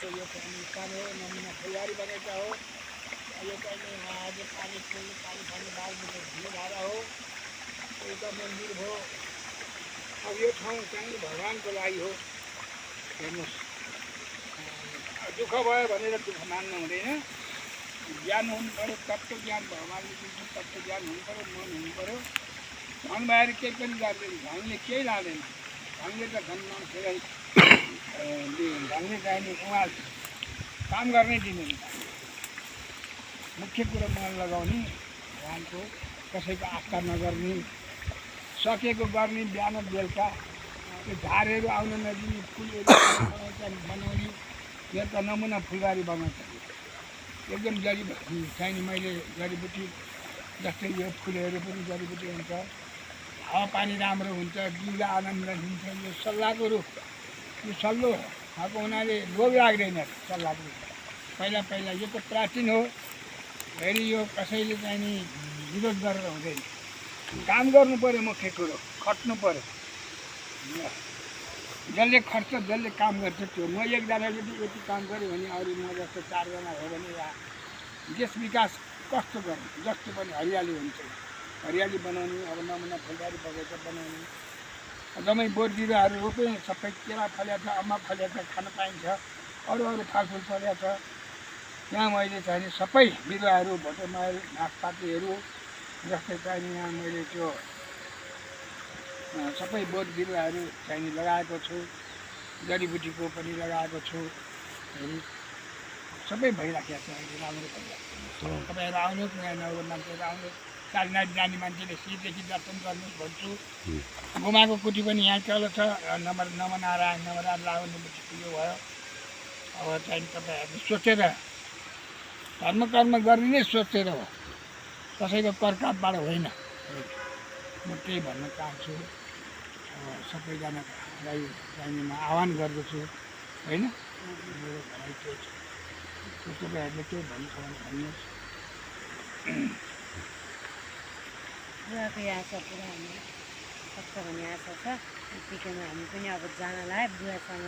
भएको यो चाहिँ सानो नमुना फुलबारी बगैँचा हो। यो चाहिँ आज पानी फुल्ने पानी खाने बालबाट धुलोधारा हो। एउटा मन्दिर हो। अब यो ठाउँ चाहिँ भगवान्को लागि हो। हेर्नुहोस्, दुःख भयो भनेर दुःख मान्नु हुँदैन। ज्ञान हुनु पऱ्यो, तत्त्व ज्ञान भगवान्ले दिन्छ, तत्त्व ज्ञान हुनु पऱ्यो, मन हुनु पऱ्यो। धन भएर केही पनि गर्दैन, धनले केही लाँदैन। धनले त धन मान्छेलाई धनले चाहिने उहाँ काम गर्नै दिँदैन। मुख्य कुरो मन लगाउने, भगवान्को कसैको आस्था नगर्ने, सकेको गर्ने, बिहान बेलुका त्यो झारहरू आउन नदिने, फुलहरू बनाउने। यो त नमुना फुलबारी बगैँचा एकदम जडीबुटी चाहिने। मैले जडीबुटी जस्तै यो फुलहरू पनि जडीबुटी हुन्छ, हावापानी राम्रो हुन्छ, जिउलाई आनन्द दिन्छ। यो सल्लाहको रुख, यो सल्लो भएको हुनाले रोग लाग्दैन। सल्लाहको रुख पहिला पहिला यो त प्राचीन हो। फेरि यो कसैले चाहिँ नि विरोध गरेर हुँदैन। काम गर्नु पऱ्यो, मुख्य कुरो खट्नु पऱ्यो। जसले खट्छ, जसले काम गर्छ त्यो। म एकजनाले यति काम गऱ्यो भने अरू म जस्तो 4 जना हो भने देश विकास कस्तो गर्ने? जस्तो पनि हरियाली हुन्छ, हरियाली बनाउने। अब नमुना फुलबारी बगैँचा बनाउने, जम्मै बोट बिरुवाहरू रोपे, सबै केरा फल्या छ, अम्बा फल्या छ, खान पाइन्छ। अरू अरू फलफुल फल्या छ। यहाँ मैले चाहिँ सबै बिरुवाहरू, भोटेमल, नासपातीहरू जस्तै चाहिँ यहाँ मैले त्यो सबै बोट बिरुवाहरू चाहिँ लगाएको छु। जडीबुटीको पनि लगाएको छु। फेरि सबै भइराखेको छ, अहिले राम्रो भइरहेको छ। तपाईँहरू आउनुहोस्, नयाँ नौलो मान्छेहरू आउनुहोस्, कालीनाथ जाने मान्छेले सिधैदेखि दर्शन गर्नुहोस् भन्छु। गुमाको कुटी पनि यहाँ तल छ। नमनारायण लाउने यो भयो। अब चाहिँ तपाईँहरूले सोचेर धर्म कर्म गर्ने नै सोचेर हो, कसैको करकापबाट होइन। म त्यही भन्न चाहन्छु। सबैजनालाई चाहिँ म आह्वान गर्दछु, होइन? मेरो भनाइ त्यही छ। तपाईँहरूले केही भन्नु छ भने भन्नुहोस्। बुवाको आशा पुरा हुने सक्छ भन्ने आशा छ। यतिकैमा हामी पनि अब जानलाई बुवासँग